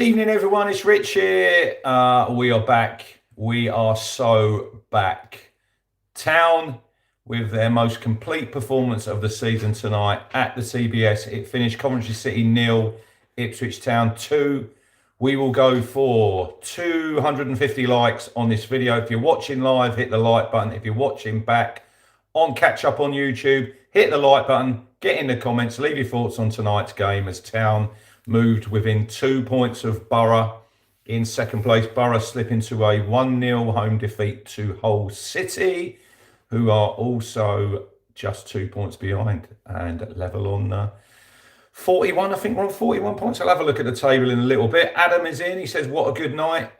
Evening, everyone. It's Rich here. We are back. We are so back. Town with their most complete performance of the season tonight at the CBS. It finished Coventry City 0, Ipswich Town 2. We will go for 250 likes on this video. If you're watching live, hit the like button. If you're watching back on catch up on YouTube, hit the like button. Get in the comments. Leave your thoughts on tonight's game as Town moved within 2 points of Borough in second place. Borough slipping to a 1-0 home defeat to Hull City, who are also just 2 points behind and level on 41. I think we're on 41 points. I'll have a look at the table in a little bit. Adam is in. He says, what a good night.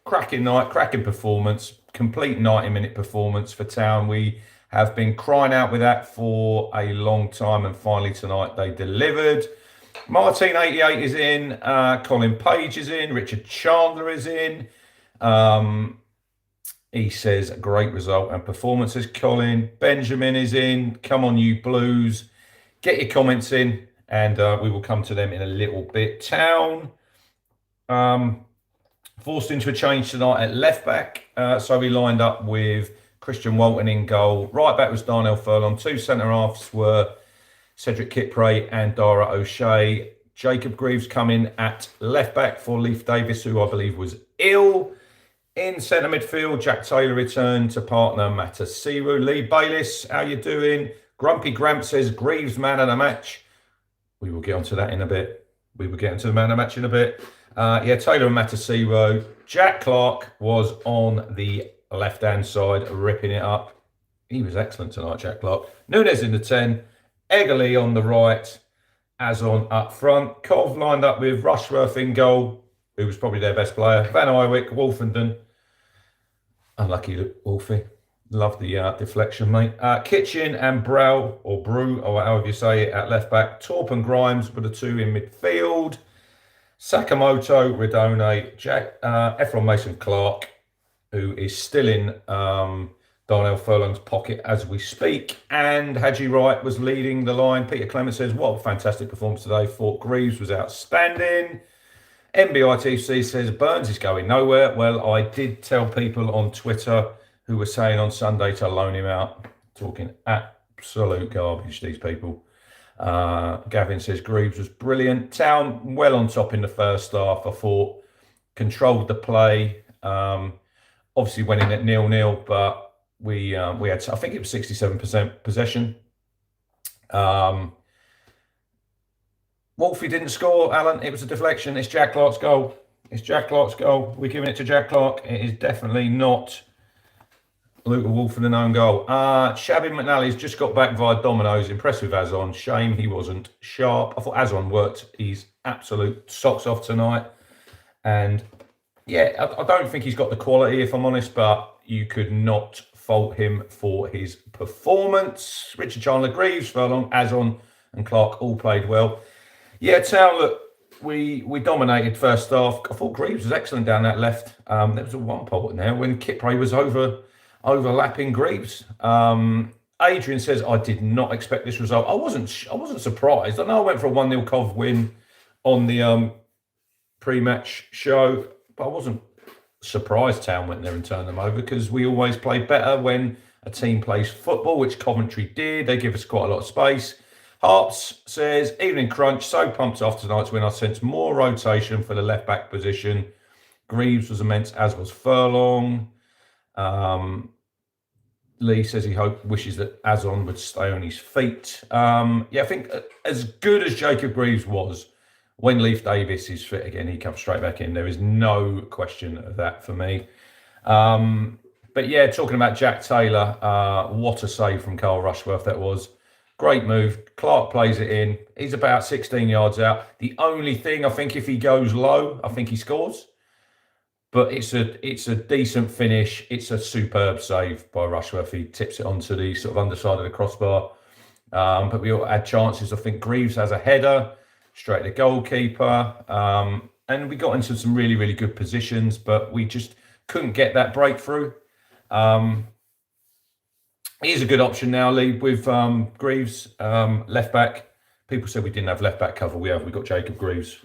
Cracking night, cracking performance, complete 90-minute performance for Town. We have been crying out with that for a long time, and finally tonight they delivered. Martin88 is in, Colin Page is in, Richard Chandler is in. He says, great result and performances, Colin. Benjamin is in. Come on, you Blues. Get your comments in, and we will come to them in a little bit. Town forced into a change tonight at left back. So we lined up with Christian Walton in goal. Right back was Darnell Furlong. Two centre-halves were Cedric Kipre and Dara O'Shea. Jacob Greaves coming at left back for Leif Davis, who I believe was ill. In centre midfield, Jack Taylor returned to partner Matasiru. Lee Bayliss, how you doing? Grumpy Gramp says Greaves man of the match. We will get onto that in a bit. We will get into the man of the match in a bit. Taylor and Matasiru. Jack Clarke was on the left-hand side, ripping it up. He was excellent tonight, Jack Clarke. Nunes in the 10. Eggerly on the right, Azon up front. Cov lined up with Rushworth in goal, who was probably their best player. Van Iwick, Wolfenden. Unlucky Wolfie. Love the deflection, mate. Kitchen and Brow, or Brew, or however you say it, at left back. Torp and Grimes were the two in midfield. Sakamoto, Redone, Efron Mason Clarke, who is still in Darnell Furlong's pocket as we speak, and Haji Wright was leading the line. Peter Clement says, what a fantastic performance today. Thought Greaves was outstanding. MBITC says, Burns is going nowhere. Well, I did tell people on Twitter who were saying on Sunday to loan him out. Talking absolute garbage, these people. Gavin says, Greaves was brilliant. Town well on top in the first half, I thought. Controlled the play. Obviously went in at 0-0, but we had, I think it was 67% possession. Wolfie didn't score, Alan. It was a deflection. It's Jack Clarke's goal. It's Jack Clarke's goal. We're giving it to Jack Clarke. It is definitely not Luke Wolf in an own goal. Shabby McNally's just got back via Domino's. Impressive Azon. Shame he wasn't sharp. I thought Azon worked his absolute socks off tonight. And yeah, I don't think he's got the quality, if I'm honest, but you could not fault him for his performance. Richard Chandler, Greaves, Furlong, Azon and Clarke all played well. Yeah, Town, look, we dominated first half. I thought Greaves was excellent down that left. There was a one point there when Kipre was overlapping Greaves. Adrian says, I did not expect this result. I wasn't surprised. I know I went for a 1-0 Cov win on the pre-match show, but I wasn't surprised Town went there and turned them over, because we always play better when a team plays football, which Coventry did. They give us quite a lot of space. Harps says, evening crunch, so pumped after tonight's win. I sense more rotation for the left back position. Greaves was immense, as was Furlong. Lee says he wishes that Azon would stay on his feet. I think as good as Jacob Greaves was, when Leif Davis is fit again, he comes straight back in. There is no question of that for me. But yeah, talking about Jack Taylor, what a save from Carl Rushworth that was. Great move. Clarke plays it in. He's about 16 yards out. The only thing, I think, if he goes low, I think he scores. But it's a decent finish. It's a superb save by Rushworth. He tips it onto the sort of underside of the crossbar. But we all had chances. I think Greaves has a header straight to the goalkeeper. And we got into some really, really good positions, but we just couldn't get that breakthrough. He's a good option now, Lee, with Greaves, left back. People said we didn't have left back cover. We have. We've got Jacob Greaves.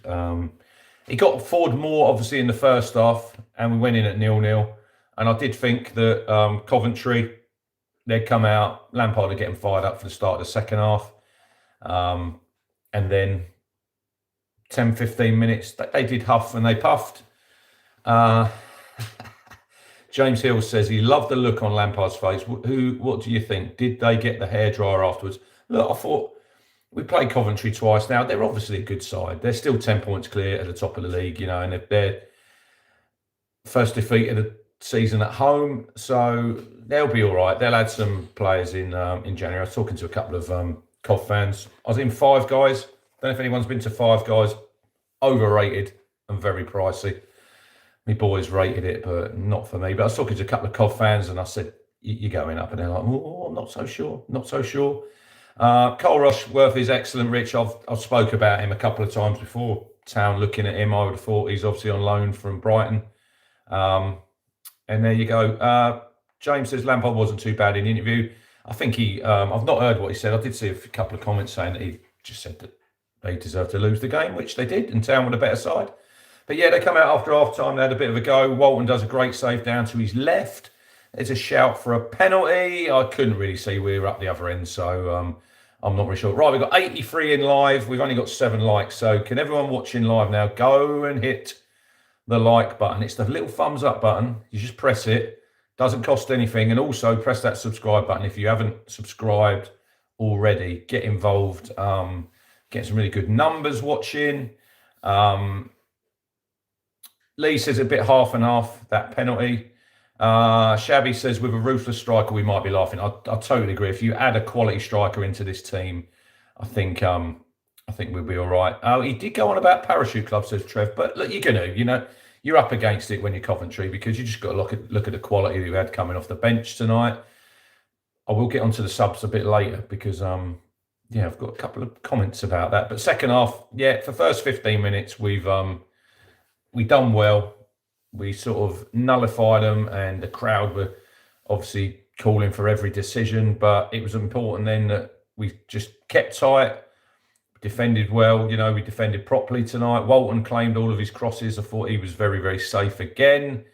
He got forward more, obviously, in the first half, and we went in at 0-0. And I did think that Coventry, they'd come out, Lampard would get them fired up for the start of the second half. And then 10, 15 minutes, they did huff and they puffed. James Hill says he loved the look on Lampard's face. What do you think? Did they get the hairdryer afterwards? Look, I thought we played Coventry twice now. They're obviously a good side. They're still 10 points clear at the top of the league, and they're first defeat of the season at home, so they'll be all right. They'll add some players in January. I was talking to a couple of Cov fans. I was in Five Guys. Don't know if anyone's been to Five Guys. Overrated and very pricey. My boys rated it, but not for me. But I was talking to a couple of Cov fans, and I said, "You're going up," and they're like, "Oh, I'm not so sure. Not so sure." Cole Rushworth is excellent, Rich. I've spoke about him a couple of times before. Town looking at him, I would have thought he's obviously on loan from Brighton. And there you go. James says Lampard wasn't too bad in the interview. I think I've not heard what he said. I did see a couple of comments saying that he just said that they deserved to lose the game, which they did, and Town were the better side. But yeah, they come out after half time. They had a bit of a go. Walton does a great save down to his left. There's a shout for a penalty. I couldn't really see we were up the other end, so I'm not really sure. Right, we've got 83 in live. We've only got 7 likes. So can everyone watching live now go and hit the like button? It's the little thumbs up button. You just press it. Doesn't cost anything. And also press that subscribe button if you haven't subscribed already. Get involved. Get some really good numbers watching. Lee says a bit half and half, that penalty. Shabby says with a ruthless striker we might be laughing. I totally agree. If you add a quality striker into this team, I think we'll be all right. He did go on about Parachute Club, says Trev, but look, you're gonna, you're up against it when you're Coventry, because you just got to look at the quality you had coming off the bench tonight. I will get onto the subs a bit later because I've got a couple of comments about that. But second half, for first 15 minutes we done well. We sort of nullified them, and the crowd were obviously calling for every decision. But it was important then that we just kept tight, defended well. We defended properly tonight. Walton claimed all of his crosses. I thought he was very, very safe again.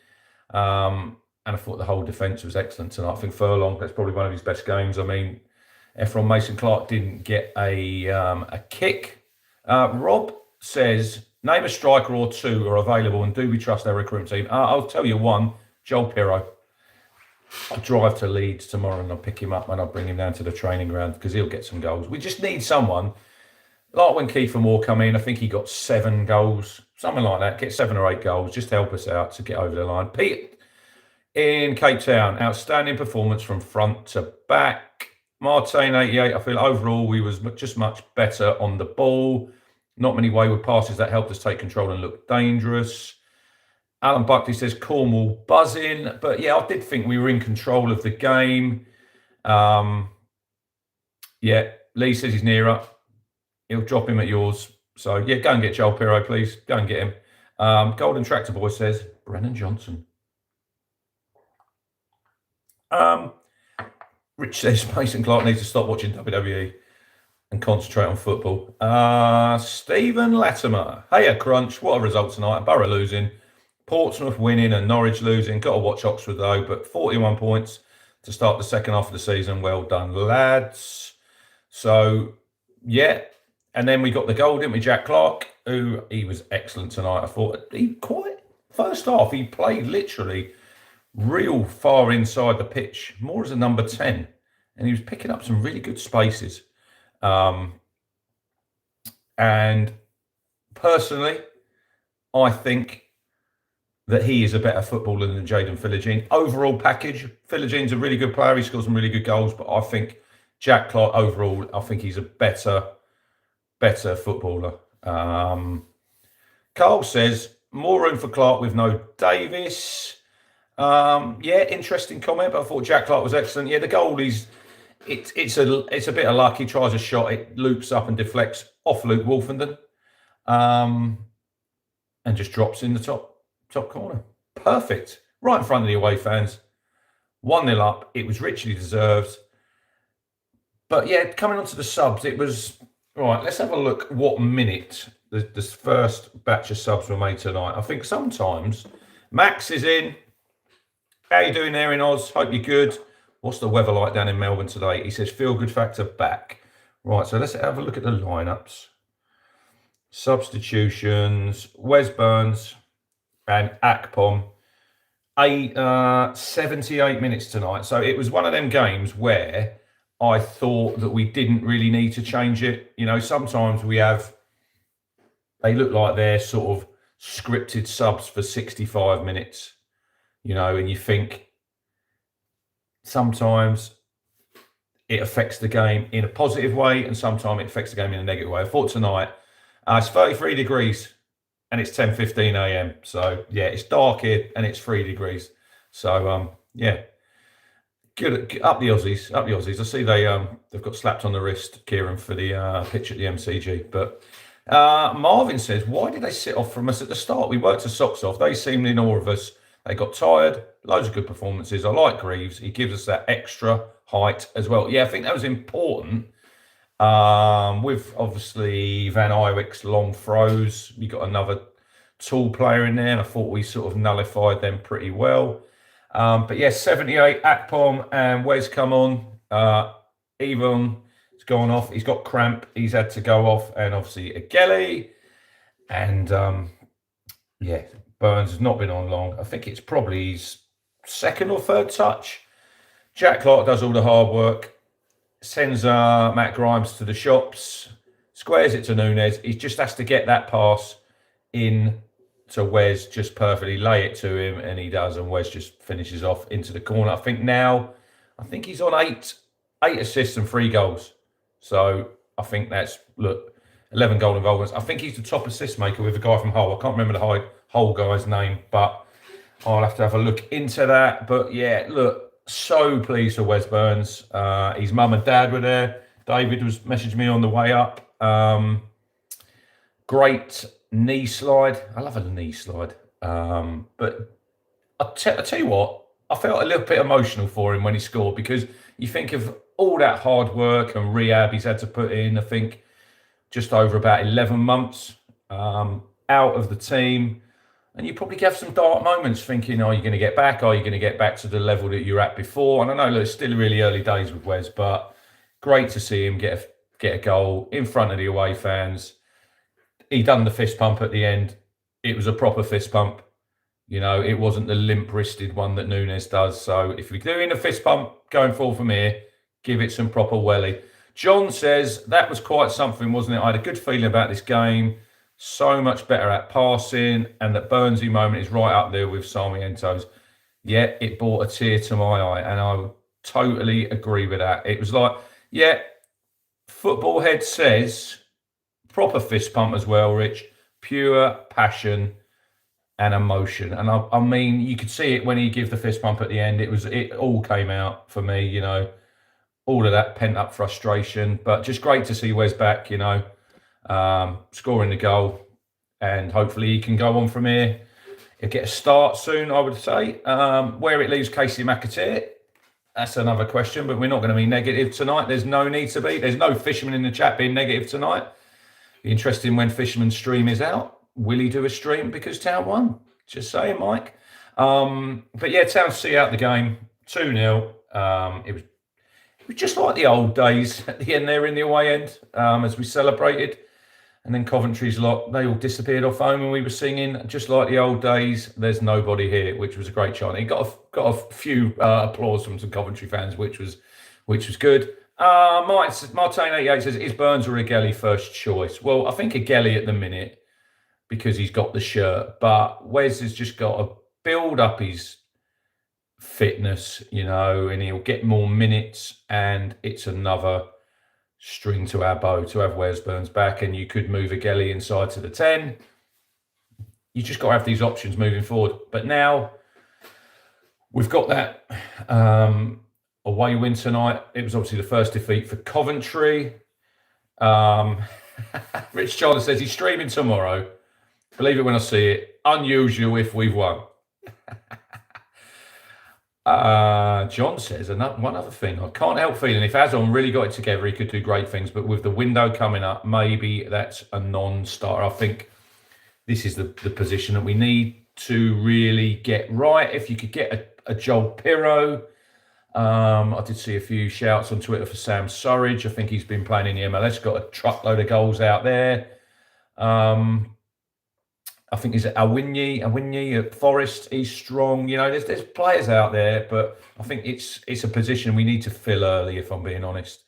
And I thought the whole defence was excellent tonight. I think Furlong, that's probably one of his best games. I mean, Efron Mason-Clarke didn't get a kick. Rob says, name a striker or two who are available, and do we trust our recruitment team? I'll tell you one, Joel Pirro. I'll drive to Leeds tomorrow and I'll pick him up and I'll bring him down to the training ground because he'll get some goals. We just need someone, like when Kiefer Moore come in, I think he got 7 goals, something like that, get 7 or 8 goals, just help us out to get over the line. Pete in Cape Town, outstanding performance from front to back. Martin 88, I feel overall we was just much better on the ball. Not many wayward passes that helped us take control and look dangerous. Alan Buckley says Cornwall buzzing. But yeah, I did think we were in control of the game. Lee says he's nearer. He'll drop him at yours. So yeah, go and get Joel Pirro, please. Go and get him. Golden Tractor Boy says Brennan Johnson. Rich says Mason Clarke needs to stop watching WWE and concentrate on football. Stephen Latimer. Hey, Crunch. What a result tonight. Borough losing, Portsmouth winning and Norwich losing. Got to watch Oxford though, but 41 points to start the second half of the season. Well done, lads. So, yeah. And then we got the goal, didn't we? Jack Clarke, who he was excellent tonight. I thought first half, he played literally real far inside the pitch, more as a number 10. And he was picking up some really good spaces. And personally, I think that he is a better footballer than Jayden Philogene. Overall package, Philogene's a really good player. He scores some really good goals, but I think Jack Clarke overall, I think he's a better footballer. Carl says more room for Clarke with no Davis. Interesting comment, but I thought Jack Clarke was excellent. Yeah, the goal is it's a bit of luck. He tries a shot, it loops up and deflects off Luke Wolfenden, and just drops in the top corner. Perfect, right in front of the away fans. 1-0 up. It was richly deserved. But yeah, coming on to the subs, it was right. Let's have a look what minute this first batch of subs were made tonight. I think sometimes Max is in. How you doing there in Oz? Hope you're good. What's the weather like down in Melbourne today? He says feel good factor back. Right, so let's have a look at the lineups. Substitutions: Wes Burns and Akpom. 78 minutes tonight. So it was one of them games where I thought that we didn't really need to change it. You know, sometimes they look like they're sort of scripted subs for 65 minutes, you know, and you think sometimes it affects the game in a positive way and sometimes it affects the game in a negative way. I thought tonight, it's 33 degrees and it's 10:15 a.m. So, yeah, it's dark here and it's 3 degrees. So, yeah. Good, up the Aussies, up the Aussies. I see they've got slapped on the wrist, Kieran, for the pitch at the MCG. But Marvin says, why did they sit off from us at the start? We worked our socks off. They seemed in awe of us. They got tired. Loads of good performances. I like Greaves. He gives us that extra height as well. Yeah, I think that was important. With obviously Van Eyck's long throws, you got another tall player in there, and I thought we sort of nullified them pretty well. But yeah, 78, Akpom and Wes come on. Evon has gone off. He's got cramp. He's had to go off. And obviously Agelli. And yeah, Burns has not been on long. I think it's probably his second or third touch. Jack Clarke does all the hard work. Sends Matt Grimes to the shops. Squares it to Nunes. He just has to get that pass in to Wes just perfectly, lay it to him, and he does, and Wes just finishes off into the corner. I think he's on eight assists and 3 goals. So I think that's, 11 goal involvements. I think he's the top assist maker with a guy from Hull. I can't remember the Hull guy's name, but I'll have to have a look into that. But yeah, so pleased for Wes Burns. His mum and dad were there. David was messaging me on the way up. Great knee slide. I love a knee slide. But I tell you what, I felt a little bit emotional for him when he scored, because you think of all that hard work and rehab he's had to put in. I think just over about 11 months out of the team. And you probably have some dark moments thinking, are you going to get back? Are you going to get back to the level that you're at before? And I know it's still really early days with Wes, but great to see him get a goal in front of the away fans. He done the fist pump at the end. It was a proper fist pump. You know, it wasn't the limp-wristed one that Nunes does. So if you're doing a fist pump going forward from here, give it some proper welly. John says, that was quite something, wasn't it? I had a good feeling about this game. So much better at passing, and that Burnsy moment is right up there with Sarmiento's. Yeah, it brought a tear to my eye, and I totally agree with that. It was like, yeah, Football Head says, proper fist pump as well, Rich. Pure passion and emotion. And I mean, you could see it when he gave the fist pump at the end. It all came out for me, you know, all of that pent up frustration. But just great to see Wes back, you know, scoring the goal. And hopefully he can go on from here. He'll get a start soon, I would say. Where it leaves Casey McAteer, that's another question, but we're not going to be negative tonight. There's no need to be. There's no fisherman in the chat being negative tonight. Be interesting when Fisherman's stream is out. Will he do a stream because Town won? Just saying, Mike. But yeah, Town see out the game 2-0. It was just like the old days at the end there in the away end, as we celebrated. And then Coventry's lot, they all disappeared off home and we were singing, just like the old days, there's nobody here, which was a great chant. He got a few applause from some Coventry fans, which was good. Martin88 says, is Burns or Agelli first choice? Well, I think Agelli at the minute, because he's got the shirt, but Wes has just got to build up his fitness, you know, and he'll get more minutes, and it's another string to our bow to have Wes Burns back. And you could move Agelli inside to the 10. You just got to have these options moving forward. But now we've got that away win tonight. It was obviously the first defeat for Coventry. Rich Charlie says he's streaming tomorrow. Believe it when I see it. Unusual if we've won. John says one other thing. I can't help feeling if Azon really got it together, he could do great things. But with the window coming up, maybe that's a non-starter. I think this is the position that we need to really get right. If you could get a Joel Pirro, I did see a few shouts on Twitter for Sam Surridge. I think he's been playing in the MLS, got a truckload of goals out there. I think is it Awinyi at Forest. He's strong. You know, there's players out there, but I think it's a position we need to fill early. If I'm being honest,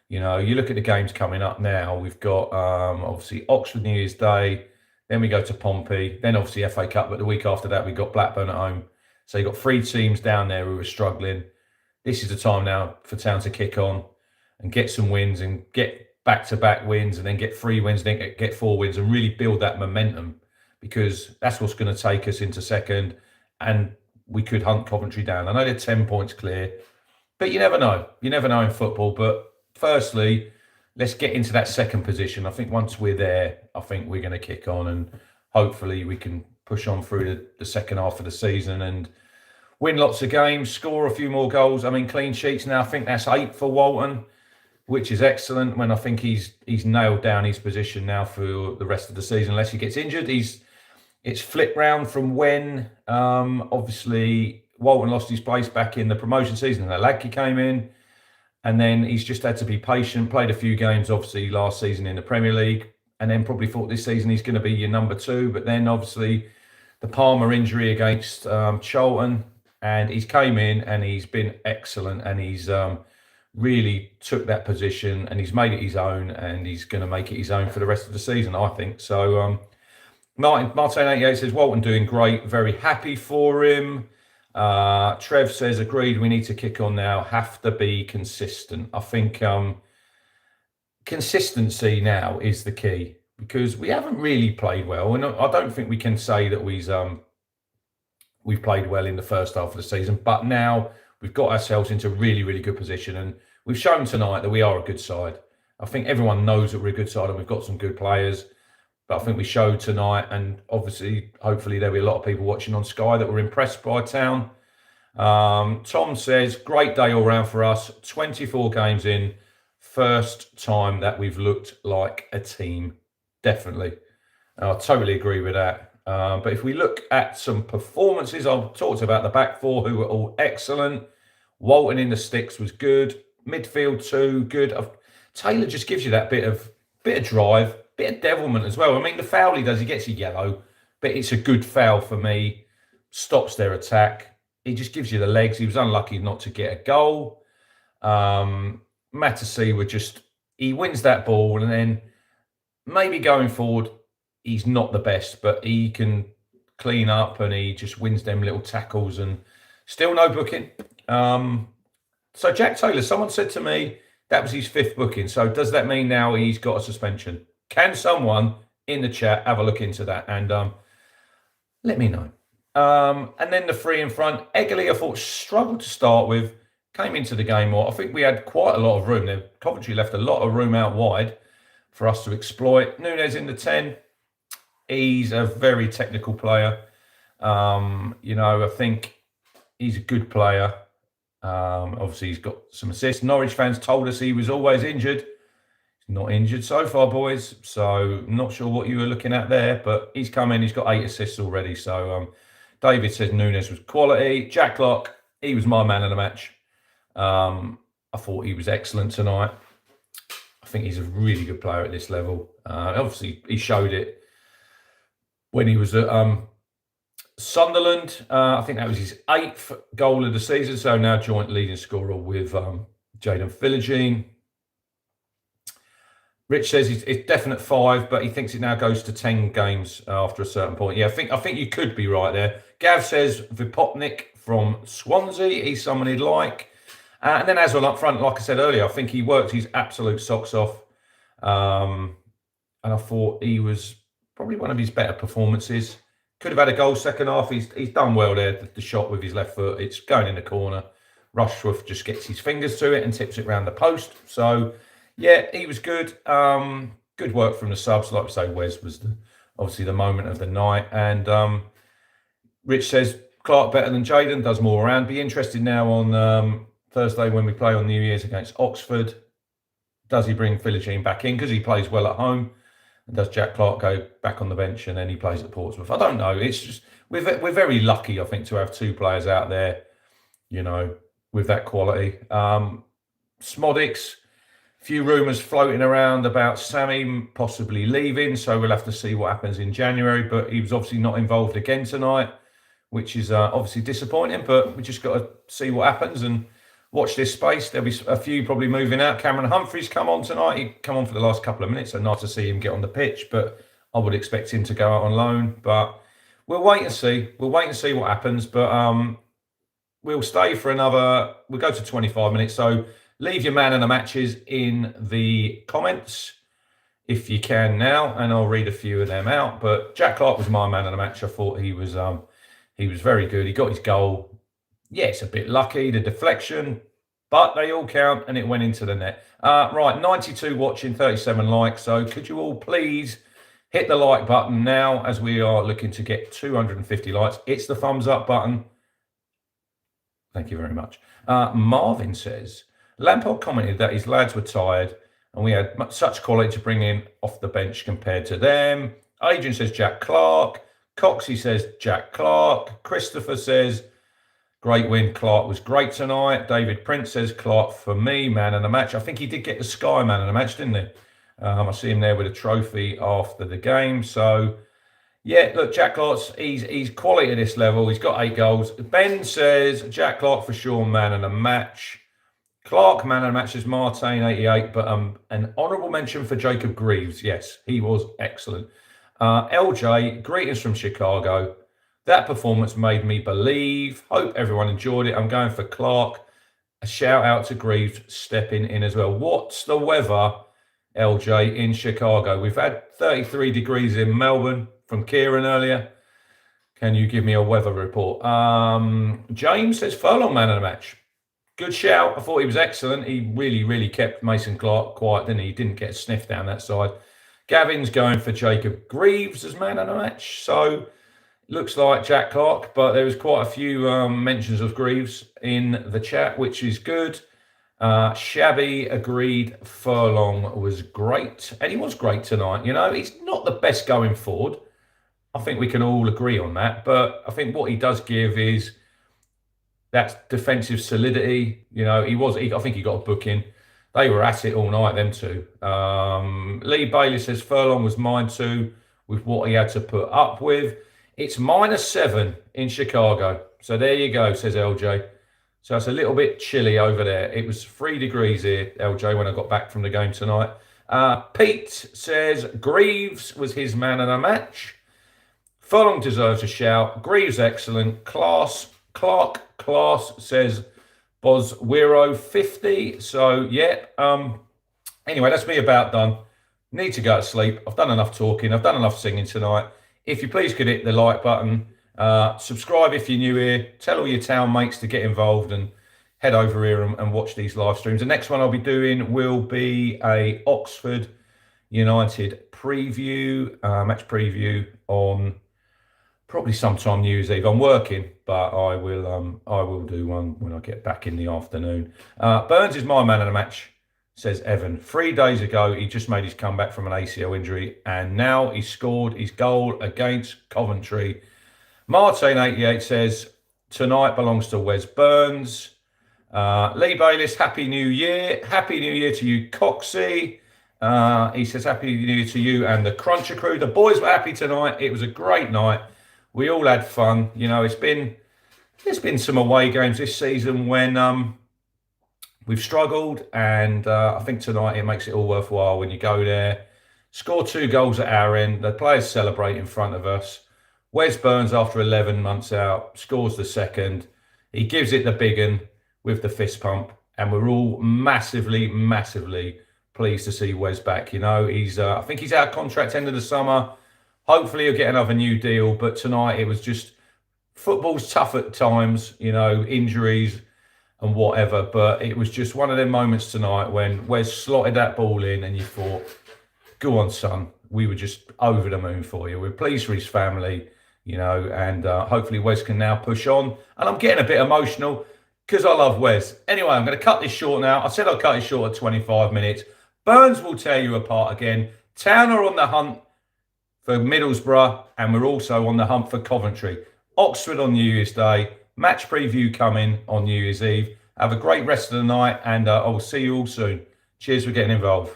you know, you look at the games coming up now. We've got obviously Oxford New Year's Day, then we go to Pompey, then obviously FA Cup. But the week after that, we got Blackburn at home. So you got 3 teams down there who are struggling. This is the time now for Town to kick on and get some wins and get back-to-back wins, and then get 3 wins, then get 4 wins, and really build that momentum. Because that's what's going to take us into second, and we could hunt Coventry down. I know they're 10 points clear, but you never know. You never know in football. But firstly, let's get into that second position. I think once we're there, I think we're going to kick on, and hopefully we can push on through the second half of the season and win lots of games, score a few more goals. I mean, clean sheets now, I think that's 8 for Walton, which is excellent. When I think he's nailed down his position now for the rest of the season, unless he gets injured. It's flipped round from when, obviously, Walton lost his place back in the promotion season, and Clarke came in, and then he's just had to be patient, played a few games, obviously, last season in the Premier League, and then probably thought this season he's going to be your number 2, but then, obviously, the Palmer injury against Charlton, and he's came in, and he's been excellent, and he's really took that position, and he's made it his own, and he's going to make it his own for the rest of the season, I think. So, Martin 88 says, Walton doing great, very happy for him. Trev says, agreed, we need to kick on now, have to be consistent. I think consistency now is the key, because we haven't really played well, and I don't think we can say that we've played well in the first half of the season, but now we've got ourselves into a really, really good position, and we've shown tonight that we are a good side. I think everyone knows that we're a good side, and we've got some good players. But I think we showed tonight, and obviously, hopefully, there'll be a lot of people watching on Sky that were impressed by Town. Tom says, great day all round for us. 24 games in, first time that we've looked like a team. Definitely. I totally agree with that. But if we look at some performances, I've talked about the back 4 who were all excellent. Walton in the sticks was good. Midfield 2, good. Taylor just gives you that bit of drive. Bit of devilment as well. I mean, the foul he does, he gets a yellow, but it's a good foul for me. Stops their attack. He just gives you the legs. He was unlucky not to get a goal. Matasi he wins that ball, and then maybe going forward, he's not the best, but he can clean up, and he just wins them little tackles, and still no booking. So Jack Taylor, someone said to me that was his 5th booking. So does that mean now he's got a suspension? Can someone in the chat have a look into that and let me know? And then the 3 in front, Eggerly, I thought struggled to start with, came into the game more. I think we had quite a lot of room there. Coventry left a lot of room out wide for us to exploit. Nunes in the 10, he's a very technical player. You know, I think he's a good player. Obviously, he's got some assists. Norwich fans told us he was always injured. Not injured so far, boys. So not sure what you were looking at there, but he's come in. He's got 8 assists already. So David says Nunes was quality. Jack Clarke, he was my man of the match. I thought he was excellent tonight. I think he's a really good player at this level. Obviously, he showed it when he was at Sunderland. I think that was his 8th goal of the season. So now joint leading scorer with Jaden Philogene. Rich says it's definite 5, but he thinks it now goes to 10 games after a certain point. Yeah, I think you could be right there. Gav says Vipotnik from Swansea. He's someone he'd like. And then Azwell up front, like I said earlier, I think he worked his absolute socks off. And I thought he was probably one of his better performances. Could have had a goal second half. He's done well there. The shot with his left foot, it's going in the corner. Rushworth just gets his fingers to it and tips it round the post. So, yeah, he was good. Good work from the subs. Like I say, Wes was obviously the moment of the night. And Rich says, Clarke better than Jaden, does more around. Be interested now on Thursday when we play on New Year's against Oxford. Does he bring Philogene back in because he plays well at home? And does Jack Clarke go back on the bench and then he plays at Portsmouth? I don't know. It's just we're very lucky, I think, to have two players out there, with that quality. Smodics, few rumours floating around about Sammy possibly leaving, so we'll have to see what happens in January. But he was obviously not involved again tonight, which is obviously disappointing. But we just got to see what happens and watch this space. There'll be a few probably moving out. Cameron Humphreys come on tonight. He come on for the last couple of minutes, so nice to see him get on the pitch. But I would expect him to go out on loan. But we'll wait and see. We'll wait and see what happens. But we'll stay for another. We'll go to 25 minutes. So leave your man of the matches in the comments if you can now, and I'll read a few of them out. But Jack Clarke was my man of the match. I thought he was very good. He got his goal. Yeah, it's a bit lucky, the deflection, but they all count and it went into the net. Right, 92 watching, 37 likes. So could you all please hit the like button now as we are looking to get 250 likes. It's the thumbs up button. Thank you very much. Marvin says, Lampard commented that his lads were tired and we had such quality to bring in off the bench compared to them. Adrian says Jack Clarke. Coxie says Jack Clarke. Christopher says, great win. Clarke was great tonight. David Prince says Clarke for me, man of the match. I think he did get the Sky man of the match, didn't he? I see him there with a trophy after the game. So, yeah, look, Jack Clarke's he's quality at this level. He's got 8 goals. Ben says Jack Clarke for sure, man of the match. Clarke man of the match is Martin 88, but an honourable mention for Jacob Greaves. Yes, he was excellent. LJ, greetings from Chicago. That performance made me believe. Hope everyone enjoyed it. I'm going for Clarke. A shout out to Greaves stepping in as well. What's the weather, LJ, in Chicago? We've had 33 degrees in Melbourne from Kieran earlier. Can you give me a weather report? James says Furlong man of the match. Good shout. I thought he was excellent. He really, really kept Mason Clarke quiet, didn't he? He didn't get a sniff down that side. Gavin's going for Jacob Greaves as man of the match. So looks like Jack Clarke, but there was quite a few mentions of Greaves in the chat, which is good. Shabby agreed Furlong was great. And he was great tonight. He's not the best going forward. I think we can all agree on that. But I think what he does give is that defensive solidity. I think he got a booking. They were at it all night, them two. Lee Bailey says Furlong was mine too, with what he had to put up with. It's -7 in Chicago. So there you go, says LJ. So it's a little bit chilly over there. It was 3 degrees here, LJ, when I got back from the game tonight. Pete says Greaves was his man of the match. Furlong deserves a shout. Greaves excellent. Clarke says Boswiro 50. So yeah. Anyway, that's me about done. Need to go to sleep. I've done enough talking. I've done enough singing tonight. If you please could hit the like button, subscribe if you're new here, tell all your town mates to get involved and head over here and watch these live streams. The next one I'll be doing will be a Oxford United preview, match preview on probably sometime New Year's Eve. I'm working, but I will do one when I get back in the afternoon. Burns is my man of the match, says Evan. 3 days ago, he just made his comeback from an ACL injury, and now he scored his goal against Coventry. Martin88 says, tonight belongs to Wes Burns. Lee Bayliss, Happy New Year. Happy New Year to you, Coxie. He says, Happy New Year to you and the Cruncher crew. The boys were happy tonight. It was a great night. We all had fun. There's been some away games this season when we've struggled, and I think tonight it makes it all worthwhile when you go there, score 2 goals at our end, the players celebrate in front of us. Wes Burns, after 11 months out, scores the second. He gives it the big one with the fist pump, and we're all massively, massively pleased to see Wes back. I think he's out of contract end of the summer. Hopefully he'll get another new deal, but tonight it was just, football's tough at times, injuries and whatever, but it was just one of them moments tonight when Wes slotted that ball in and you thought, go on, son, we were just over the moon for you. We're pleased for his family. and hopefully Wes can now push on. And I'm getting a bit emotional because I love Wes. Anyway, I'm going to cut this short now. I said I'll cut it short at 25 minutes. Burns will tear you apart again. Town are on the hunt for Middlesbrough, and we're also on the hunt for Coventry. Oxford on New Year's Day. Match preview coming on New Year's Eve. Have a great rest of the night, and I'll see you all soon. Cheers for getting involved.